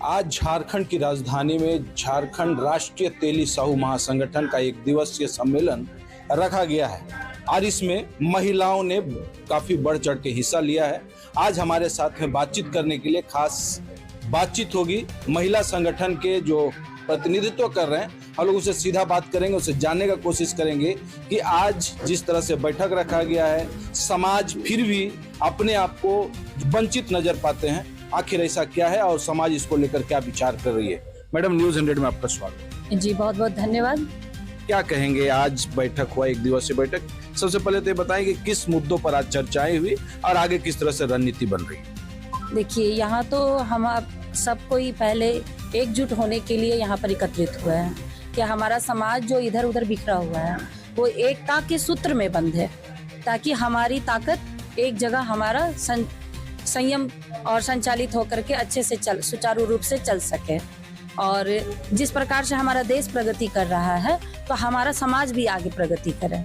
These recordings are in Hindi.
आज झारखंड की राजधानी में झारखंड राष्ट्रीय तेली साहू महासंगठन का एक दिवसीय सम्मेलन रखा गया है और इसमें महिलाओं ने काफी बढ़ चढ़ के हिस्सा लिया है। आज हमारे साथ में बातचीत करने के लिए खास बातचीत होगी महिला संगठन के जो प्रतिनिधित्व कर रहे हैं। हम लोग उससे सीधा बात करेंगे, उससे जानने का कोशिश करेंगे कि आज जिस तरह से बैठक रखा गया है, समाज फिर भी अपने आप को वंचित नजर पाते हैं। आखिर ऐसा क्या है और समाज इसको लेकर क्या विचार कर रही है। मैडम, न्यूज़ 100 में आपका स्वागत। जी बहुत बहुत धन्यवाद। क्या कहेंगे, आज बैठक हुआ, एक दिवसीय बैठक। सबसे पहले तो ये बताएं कि किस मुद्दों पर आज चर्चाएं हुई और आगे किस तरह से रणनीति बन रही है। देखिए, यहाँ तो हम सब कोई पहले एकजुट होने के लिए यहाँ पर एकत्रित हुए हैं कि हमारा समाज जो इधर उधर बिखरा हुआ है वो एकता के सूत्र में बंध है, ताकि हमारी ताकत एक जगह हमारा संयम और संचालित होकर के अच्छे से सुचारू रूप से चल सके। और जिस प्रकार से हमारा देश प्रगति कर रहा है तो हमारा समाज भी आगे प्रगति करे,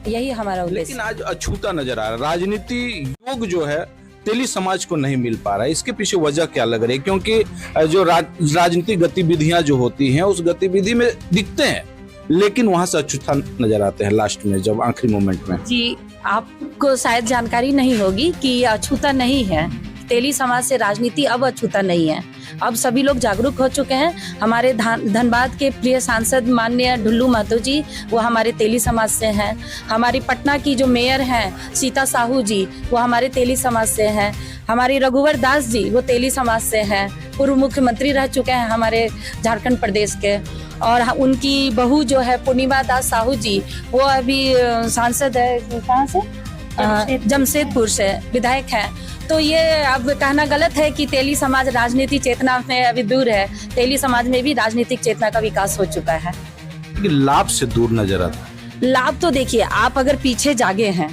यही हमारा उद्देश्य। लेकिन आज अछूता नजर आ रहा है, राजनीति योग जो है तेली समाज को नहीं मिल पा रहा है। इसके पीछे वजह क्या लग रही है? क्योंकि जो राजनीतिक गतिविधियां जो होती हैं उस गतिविधि में दिखते हैं, लेकिन वहां से अछूता नजर आते हैं लास्ट में, जब आखिरी मोमेंट में। जी, आपको शायद जानकारी नहीं होगी कि ये अछूता नहीं है। तेली समाज से राजनीति अब अछूता नहीं है। अब सभी लोग जागरूक हो चुके हैं। हमारे धनबाद के प्रिय सांसद माननीय ढुल्लू महतो जी, वो हमारे तेली समाज से हैं। हमारी पटना की जो मेयर हैं सीता साहू जी, वो हमारे तेली समाज से हैं। हमारी रघुवर दास जी, वो तेली समाज से हैं। पूर्व मुख्यमंत्री रह चुके हैं हमारे झारखंड प्रदेश के। और उनकी बहू जो है पूर्णिमा दास साहू जी, वो अभी सांसद है, कहाँ से, जमशेदपुर से विधायक हैं। तो ये अब कहना गलत है कि तेली समाज राजनीति चेतना में अभी दूर है। तेली समाज में भी राजनीतिक चेतना का विकास हो चुका है। लाभ से दूर नजर आता है। लाभ तो देखिए, आप अगर पीछे जागे हैं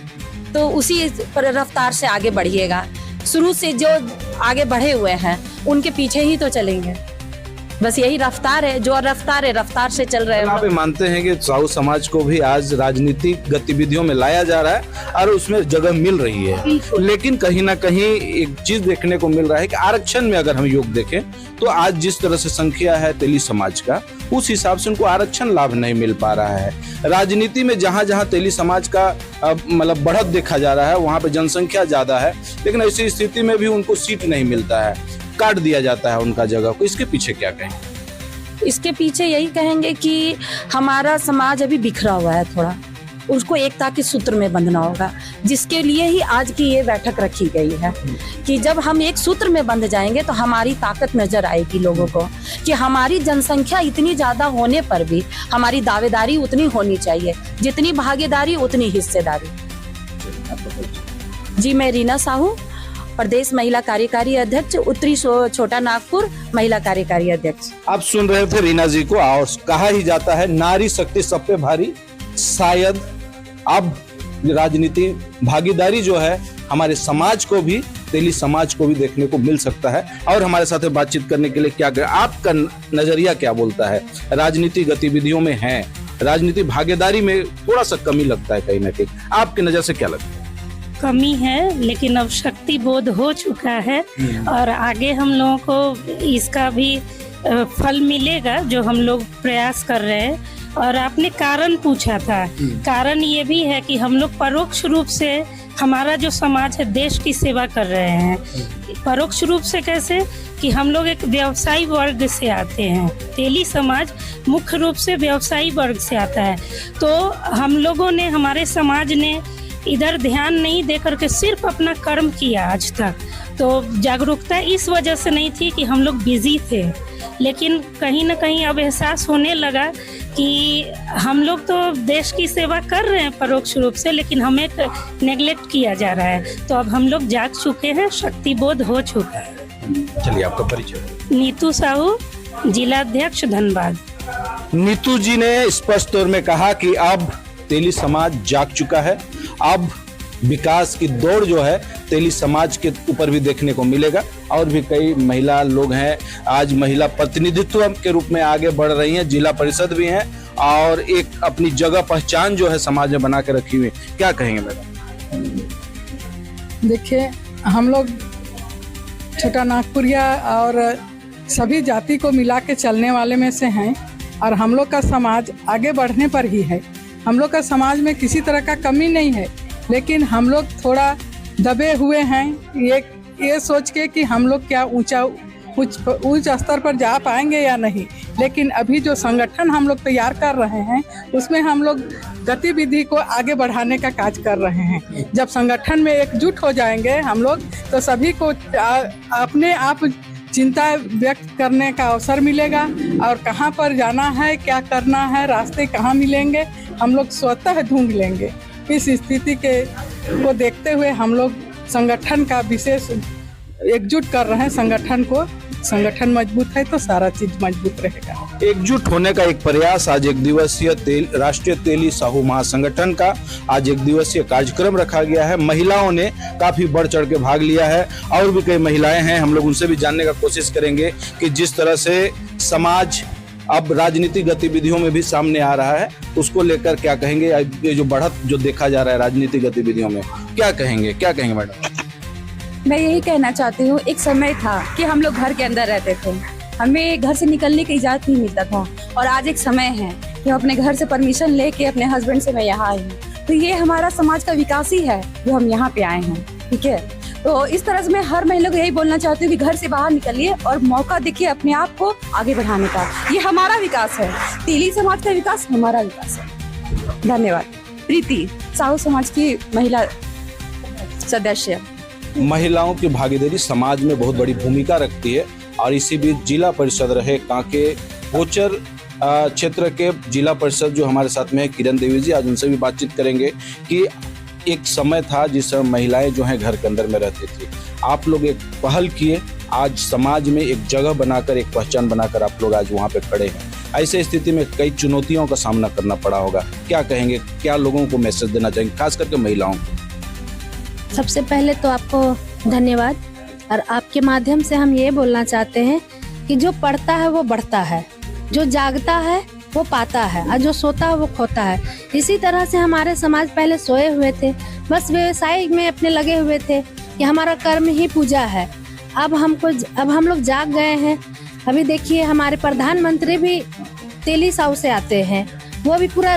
तो उसी रफ्तार से आगे बढ़िएगा। शुरू से जो आगे बढ़े हुए हैं उनके पीछे ही तो चलेंगे। बस यही रफ्तार है, जो रफ्तार है रफ्तार से चल रहे हैं। आप मानते हैं कि साहू समाज को भी आज राजनीतिक गतिविधियों में लाया जा रहा है और उसमें जगह मिल रही है, लेकिन कहीं ना कहीं एक चीज देखने को मिल रहा है कि आरक्षण में अगर हम योग देखें तो आज जिस तरह से संख्या है तेली समाज का, उस हिसाब से उनको आरक्षण लाभ नहीं मिल पा रहा है। राजनीति में जहां जहां तेली समाज का मतलब बढ़त देखा जा रहा है, वहां पे जनसंख्या ज्यादा है, लेकिन ऐसी स्थिति में भी उनको सीट नहीं मिलता है, काट दिया जाता है उनका जगह को। इसके पीछे क्या कहेंगे? इसके पीछे यही कहेंगे कि हमारा समाज अभी बिखरा हुआ है थोड़ा, उसको एकता के सूत्र में बंधना होगा, जिसके लिए ही आज की ये बैठक रखी गई है कि जब हम एक सूत्र में बंध जाएंगे तो हमारी ताकत नजर आएगी लोगों को कि हमारी जनसंख्या इतनी ज्यादा होने पर भी हमारी दावेदारी उतनी होनी चाहिए, जितनी भागीदारी उतनी हिस्सेदारी। जी, मैं रीना साहू, प्रदेश महिला कार्यकारी अध्यक्ष, उत्तरी छोटा नागपुर महिला कार्यकारी अध्यक्ष। आप सुन रहे थे रीना जी को। और कहा ही जाता है नारी शक्ति सब पे भारी। शायद अब राजनीति भागीदारी जो है हमारे समाज को भी, तेली समाज को भी देखने को मिल सकता है। और हमारे साथ बातचीत करने के लिए क्या आपका नजरिया क्या बोलता है? राजनीति गतिविधियों में है, राजनीति भागीदारी में थोड़ा सा कमी लगता है कहीं ना कहीं, आपकी नजर से क्या लगता है? कमी है, लेकिन अब शक्ति बोध हो चुका है और आगे हम लोगों को इसका भी फल मिलेगा जो हम लोग प्रयास कर रहे हैं। और आपने कारण पूछा था, कारण ये भी है कि हम लोग परोक्ष रूप से हमारा जो समाज है देश की सेवा कर रहे हैं। परोक्ष रूप से कैसे कि हम लोग एक व्यवसायी वर्ग से आते हैं। तेली समाज मुख्य रूप से व्यवसायी वर्ग से आता है। तो हम लोगों ने, हमारे समाज ने इधर ध्यान नहीं दे करके सिर्फ अपना कर्म किया आज तक। तो जागरूकता इस वजह से नहीं थी कि हम लोग बिजी थे, लेकिन कहीं ना कहीं अब एहसास होने लगा कि हम लोग तो देश की सेवा कर रहे हैं परोक्ष रूप से, लेकिन हमें नेग्लेक्ट किया जा रहा है। तो अब हम लोग जाग चुके हैं, शक्ति बोध हो चुका है। चलिए, आपका परिचय। नीतू साहू, जिलाध्यक्ष धनबाद। नीतू जी ने स्पष्ट तौर में कहा कि अब तेली समाज जाग चुका है। अब विकास की दौड़ जो है तेली समाज के ऊपर भी देखने को मिलेगा। और भी कई महिला लोग हैं आज महिला प्रतिनिधित्व के रूप में आगे बढ़ रही हैं, जिला परिषद भी हैं और एक अपनी जगह पहचान जो है समाज में बना के रखी हुई। क्या कहेंगे मैडम? देखिए, हम लोग छोटा नागपुरिया और सभी जाति को मिला के चलने वाले में से हैं और हम लोग का समाज आगे बढ़ने पर ही है। हम लोग का समाज में किसी तरह का कमी नहीं है, लेकिन हम लोग थोड़ा दबे हुए हैं ये सोच के कि हम लोग क्या उच्च स्तर पर जा पाएंगे या नहीं। लेकिन अभी जो संगठन हम लोग तैयार कर रहे हैं उसमें हम लोग गतिविधि को आगे बढ़ाने का कार्य कर रहे हैं। जब संगठन में एकजुट हो जाएंगे हम लोग तो सभी को अपने आप चिंता व्यक्त करने का अवसर मिलेगा और कहाँ पर जाना है, क्या करना है, रास्ते कहाँ मिलेंगे हम लोग स्वतः ढूंढ लेंगे। इस स्थिति को देखते हुए हम लोग संगठन का विशेष एकजुट कर रहे हैं। संगठन मजबूत है तो सारा चीज मजबूत रहेगा। एकजुट होने का एक प्रयास आज एक दिवसीय राष्ट्रीय तेली साहू महासंगठन का आज एक दिवसीय कार्यक्रम रखा गया है। महिलाओं ने काफी बढ़ चढ़ के भाग लिया है और भी कई महिलाएं हैं, हम लोग उनसे भी जानने का कोशिश करेंगे कि जिस तरह से समाज अब राजनीतिक गतिविधियों में भी सामने आ रहा है उसको लेकर क्या कहेंगे। ये जो बढ़त जो देखा जा रहा है राजनीतिक गतिविधियों में क्या कहेंगे मैडम? मैं यही कहना चाहती हूँ, एक समय था कि हम लोग घर के अंदर रहते थे, हमें घर से निकलने की इजाजत नहीं मिलता था और आज एक समय है कि हम अपने घर से परमिशन लेके अपने हस्बैंड से मैं यहाँ आई हूँ। तो ये हमारा समाज का विकास ही है जो हम यहाँ पे आए हैं। ठीक है, तो इस तरह से मैं हर महिला को यही बोलना चाहती हूँ कि घर से बाहर निकलिए और मौका देखिए अपने आप को आगे बढ़ाने का। ये हमारा विकास है, तेली समाज का विकास हमारा विकास है। धन्यवाद। प्रीति, साहू समाज की महिला सदस्य। महिलाओं की भागीदारी समाज में बहुत बड़ी भूमिका रखती है और इसी बीच जिला परिषद रहे कांके गोचर क्षेत्र के जिला परिषद जो हमारे साथ में है किरण देवी जी, आज उनसे भी बातचीत करेंगे कि एक समय था जिस समय महिलाएं जो हैं घर के अंदर में रहती थी। आप लोग एक पहल किए, आज समाज में एक जगह बनाकर एक पहचान बनाकर आप लोग आज वहाँ पे खड़े हैं। ऐसे स्थिति में कई चुनौतियों का सामना करना पड़ा होगा, क्या कहेंगे, क्या लोगों को मैसेज देना चाहेंगे, खास करके महिलाओं को? सबसे पहले तो आपको धन्यवाद और आपके माध्यम से हम ये बोलना चाहते हैं कि जो पढ़ता है वो बढ़ता है, जो जागता है वो पाता है और जो सोता है वो खोता है। इसी तरह से हमारे समाज पहले सोए हुए थे, बस व्यवसाय में अपने लगे हुए थे कि हमारा कर्म ही पूजा है। अब हम लोग जाग गए हैं। अभी देखिए हमारे प्रधानमंत्री भी तेली साहू से आते हैं, वो भी पूरा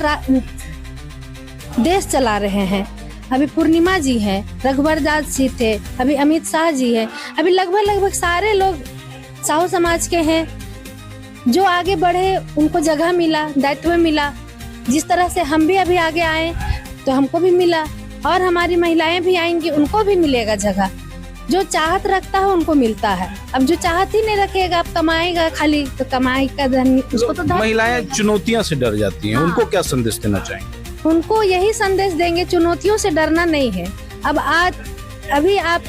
देश चला रहे हैं। अभी पूर्णिमा जी हैं, रघुवर दास जी थे, अभी अमित शाह जी हैं, अभी लगभग सारे लोग साहू समाज के हैं। जो आगे बढ़े उनको जगह मिला, दायित्व मिला। जिस तरह से हम भी अभी आगे आए तो हमको भी मिला और हमारी महिलाएं भी आएंगी, उनको भी मिलेगा जगह। जो चाहत रखता है उनको मिलता है। अब जो चाहत ही नहीं रखेगा, अब कमाएगा खाली, तो कमाई का धन उसको तो महिलाएं चुनौतियां से डर जाती हैं, उनको क्या संदेश देना चाहेंगे? उनको यही संदेश देंगे, चुनौतियों से डरना नहीं है। अभी आप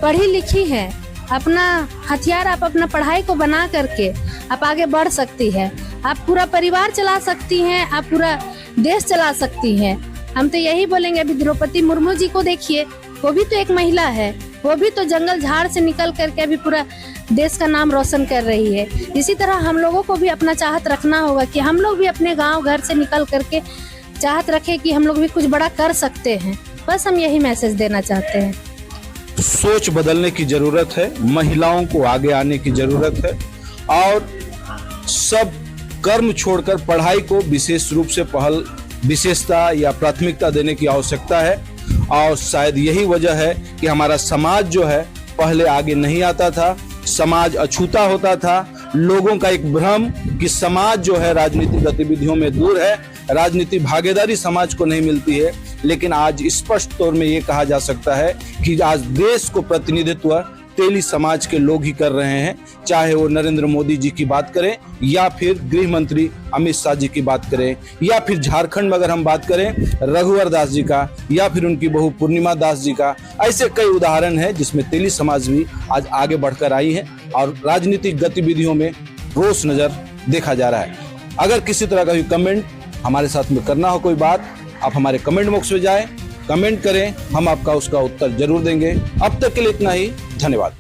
पढ़ी लिखी हैं, अपना हथियार आप अपना पढ़ाई को बना करके आप आगे बढ़ सकती है। आप पूरा परिवार चला सकती हैं, आप पूरा देश चला सकती हैं। हम तो यही बोलेंगे। अभी द्रौपदी मुर्मू जी को देखिए, वो भी तो एक महिला है, वो भी तो जंगल झाड़ से निकल करके अभी पूरा देश का नाम रोशन कर रही है। इसी तरह हम लोगों को भी अपना चाहत रखना होगा कि हम लोग भी अपने गाँव घर से निकल करके चाहत रखे कि हम लोग भी कुछ बड़ा कर सकते हैं। बस हम यही मैसेज देना चाहते हैं। सोच बदलने की जरूरत है, महिलाओं को आगे आने की जरूरत है और सब कर्म छोड़कर पढ़ाई को विशेष रूप से विशेषता या प्राथमिकता देने की आवश्यकता है। और शायद यही वजह है कि हमारा समाज जो है पहले आगे नहीं आता था, समाज अछूता होता था। लोगों का एक भ्रम कि समाज जो है राजनीतिक गतिविधियों में दूर है, राजनीतिक भागीदारी समाज को नहीं मिलती है। लेकिन आज स्पष्ट तौर में ये कहा जा सकता है कि आज देश को प्रतिनिधित्व तेली समाज के लोग ही कर रहे हैं, चाहे वो नरेंद्र मोदी जी की बात करें या फिर गृह मंत्री अमित शाह जी की बात करें या फिर झारखंड में अगर हम बात करें रघुवर दास जी का या फिर उनकी बहू पूर्णिमा दास जी का। ऐसे कई उदाहरण हैं जिसमें तेली समाज भी आज आगे बढ़कर आई है और राजनीतिक गतिविधियों में रोष नजर देखा जा रहा है। अगर किसी तरह का भी कमेंट हमारे साथ में करना हो कोई बात, आप हमारे कमेंट बॉक्स में जाएं, कमेंट करें, हम आपका उसका उत्तर जरूर देंगे। अब तक के लिए इतना ही, धन्यवाद।